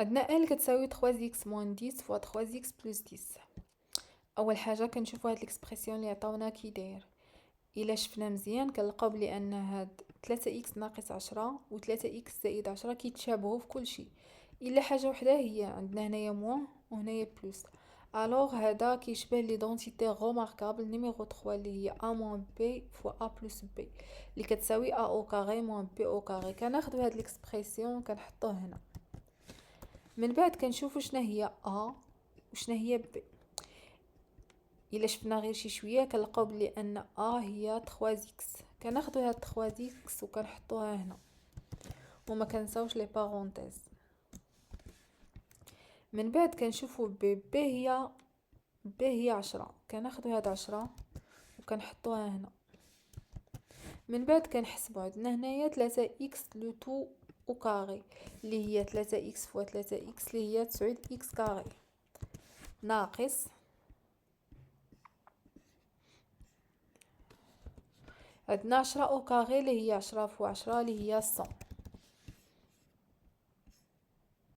عندنا ال كتساوي 3x موان 10 فوا 3x بلس 10. اول حاجه كنشوفوا هاد الاكسبرسيون اللي عطاونا كي داير. الا شفنا مزيان كنلقاو بلي ان هاد 3x ناقص 10 و 3x زائد 10 كيتشابهوا في كل شيء الا حاجه وحده هي عندنا هنايا موان وهنايا بلس. الوغ هذا كيشبه ليدونتيتي غوماركابل نيميرو 3 اللي هي a موان b فوا a بلس b اللي كتساوي a او كاري موان b او كاري. كناخذوا هاد الاكسبرسيون كنحطوه هنا. من بعد كنشوفوا شنو هي a وشنو هي b. الا شفنا غير شي شويه كنلقاو بلي ان a هي 3x. كناخذوا هاد 3x وكنحطوها هنا وما كنساوش لي بارونتيز. من بعد كنشوفوا ب هي 10. كناخذوا هاد 10 وكنحطوها هنا. من بعد كنحسبوا عندنا هنايا 3x لو تو او كاري اللي هي 3x فوا 3x اللي هي 9x كاري ناقص عندنا 10 او كاري اللي هي 10 فوا 10 اللي هي 100.